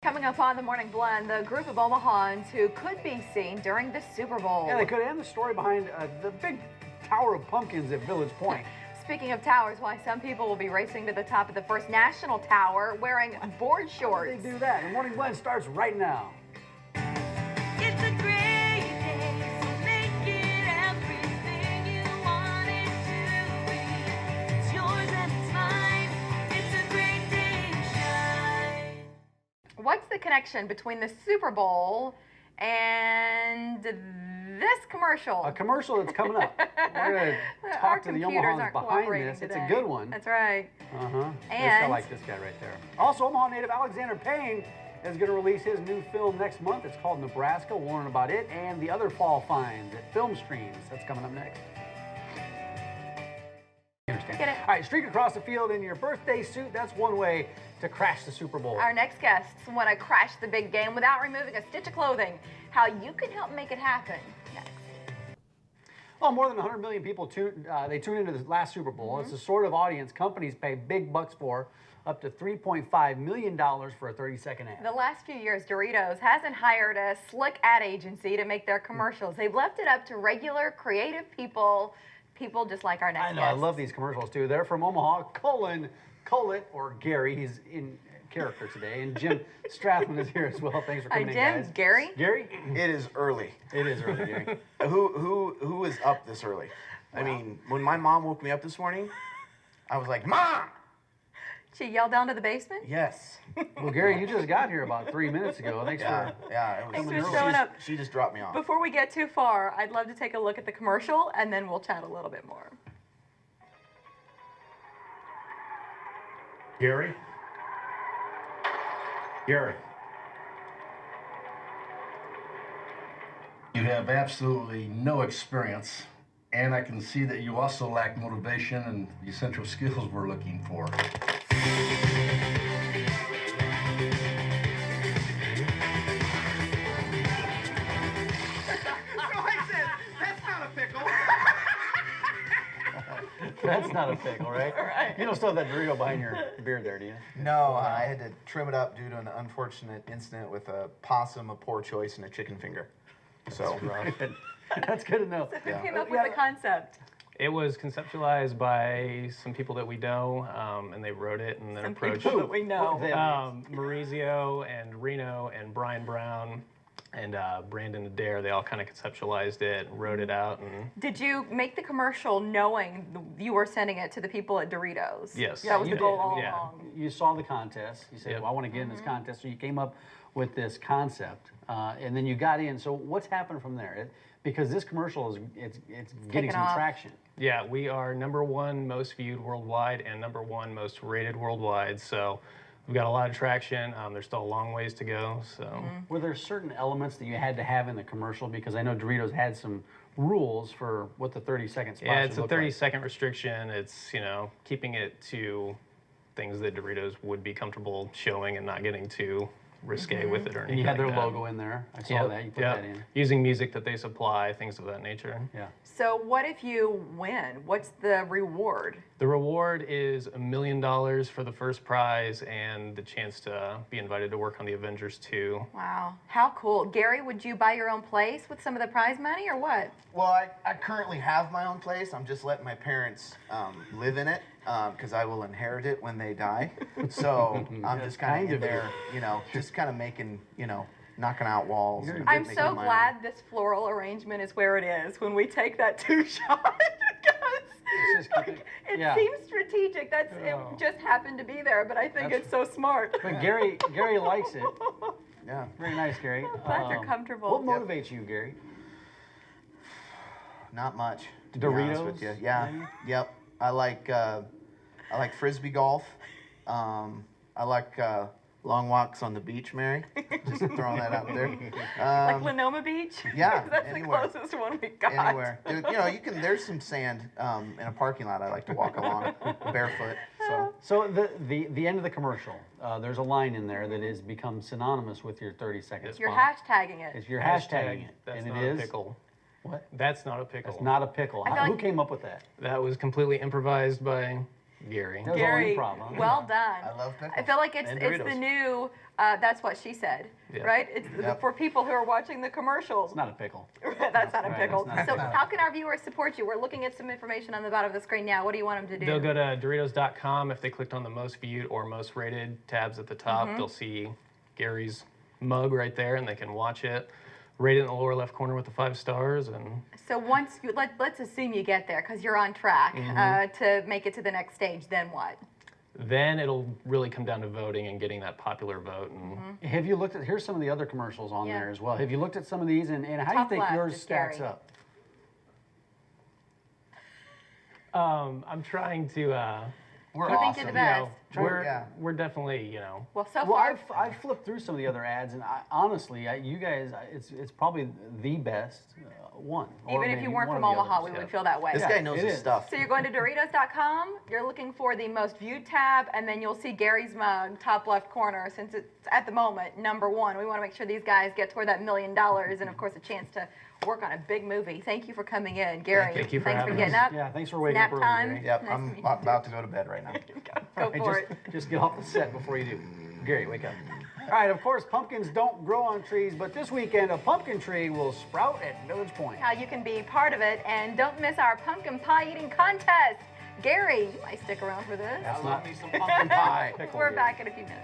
Coming up on the Morning Blend, the group of Omahans who could be seen during the Super Bowl. Yeah, they could. And the story behind the big Tower of Pumpkins at Village Point. Speaking of towers, why some people will be racing to the top of the first national tower wearing board shorts. How do they do that? The Morning Blend starts right now. It's a great day, so make it everything you want it to be. It's yours and it's mine. It's a great day to shine. What's the connection between the Super Bowl and this commercial? A commercial that's coming up. We're going to talk to the Omahans behind this. It's a good one. That's right. I like this guy right there. Also, Omaha native Alexander Payne is going to release his new film next month. It's called Nebraska. We'll learn about it and the other fall finds at Film Streams. That's coming up next. You understand? Get it. All right, streak across the field in your birthday suit. That's one way to crash the Super Bowl. Our next guests want to crash the big game without removing a stitch of clothing. How you can help make it happen. Next. Well, more than 100 million people tune into the last Super Bowl. It's the sort of audience companies pay big bucks for, up to $3.5 million for a 30-second ad. The last few years, Doritos hasn't hired a slick ad agency to make their commercials. They've left it up to regular, creative people just like our next I know, guest. I love these commercials too. They're from Omaha. Cullen Cullett, or Gary, he's in character today, and Jim Strathman is here as well. Thanks for coming in, Jim, guys. Gary? Gary? It is early. It is early, Gary. Who is up this early? Wow. I mean, when my mom woke me up this morning, I was like, Mom! She yelled down to the basement? Yes. Well, Gary, you just got here about 3 minutes ago. Thanks for Thanks coming for early. showing up. She just dropped me off. Before we get too far, I'd love to take a look at the commercial, and then we'll chat a little bit more. Gary? Gary. You have absolutely no experience, and I can see that you also lack motivation and the essential skills we're looking for. That's not a pickle, right? Right. You don't still have that Dorito behind your beard there, do you? No, I had to trim it up due to an unfortunate incident with a possum, a poor choice, and a chicken finger. So, That's good to know. So who came up with the concept? It was conceptualized by some people that we know, and they wrote it and then Some approached people that we know. Maurizio and Reno and Brian Brown and Brandon Adair. They all kind of conceptualized it, wrote it out. And Did you make the commercial knowing you were sending it to the people at Doritos? Yes. That was you the goal did. all Yeah. along. You saw the contest. You said, Yep. well, I want to get in this contest. So you came up with this concept, and then you got in. So what's happened from there? Because this commercial it's getting some off. traction. yeah, we are #1 most viewed worldwide and #1 most rated worldwide. So we've got a lot of traction. There's still a long ways to go. So. Were there certain elements that you had to have in the commercial? Because I know Doritos had some rules for what the 30-second spot Yeah, it's should a look 30-second restriction. It's, keeping it to things that Doritos would be comfortable showing and not getting too risque with it or anything. And you had their like that. logo in there. I saw Yep, that. You put yep. that in. Using music that they supply, things of that nature. Yeah. So what if you win? What's the reward? The reward is $1 million for the first prize and the chance to be invited to work on the Avengers 2. Wow, how cool. Gary, would you buy your own place with some of the prize money or what? well, I currently have my own place. I'm just letting my parents live in it because I will inherit it when they die. So I'm just kind of in there, just kind of making, knocking out walls. and I'm making so my glad this floral arrangement is where it is when we take that two-shot. It's just keep It yeah. seems strategic. It just happened to be there, but I think it's so smart. But Gary likes it. Yeah. Very nice, Gary. Glad you're comfortable. What motivates you, Gary? Not much. To be honest Doritos? with you. Yeah. Yep. I like frisbee golf. I like long walks on the beach, Mary. Just throwing that out there. Like Lenoma Beach? yeah, That's anywhere. the closest one we got. Anywhere. There's some sand in a parking lot I like to walk along barefoot. So the end of the commercial, there's a line in there that has become synonymous with your 30-second You're spot. hashtagging it. You're hashtagging it, That's and not it is a pickle. what? That's not a pickle. It's not a pickle. I feel Who like- came up with that? That was completely improvised by Gary. That was all Gary, improv, huh? well done. I love pickles. I feel like it's And the Doritos. new. That's what she said, Yeah. right? It's Yep. for people who are watching the commercials. It's not a pickle. That's not a Right, pickle. that's not a So pickle. how can our viewers support you? We're looking at some information on the bottom of the screen now. What do you want them to do? They'll go to Doritos.com. If they clicked on the most viewed or most rated tabs at the top, they'll see Gary's mug right there, and they can watch it. Rate it in the lower left corner with the 5 stars, and So once you let's assume you get there because you're on track to make it to the next stage. Then what? then it'll really come down to voting and getting that popular vote. And Have you looked at, here's some of the other commercials on Yeah. there as well. Have you looked at some of these and how do you Top think left yours is stacks Gary. up? I'm trying to. We're You think awesome. you're the best? We're definitely Well, so Well, far, I've flipped through some of the other ads, and honestly, you guys, it's probably the best one. or even if maybe you weren't one from of the Omaha, others. we would feel that way. This Yeah, guy knows it his is. stuff. So you're going to Doritos.com, you're looking for the most viewed tab, and then you'll see Gary's mug, top left corner, since it's at the moment #1. We want to make sure these guys get toward that $1 million and, of course, a chance to work on a big movie. Thank you for coming in, Gary. Thank you for Thanks having for getting us. up. Yeah, thanks for waking Nap up early, time. Gary. Yep, Nice to I'm meet you. about to go to bed right now. Go Hey, for it. just get off the set before you do. Gary, wake up. All right, of course, pumpkins don't grow on trees, but this weekend a pumpkin tree will sprout at Village Point. How you can be part of it, and don't miss our pumpkin pie eating contest. Gary, you might stick around for this. That's not me some pumpkin pie. pickle, We're Gary. back in a few minutes.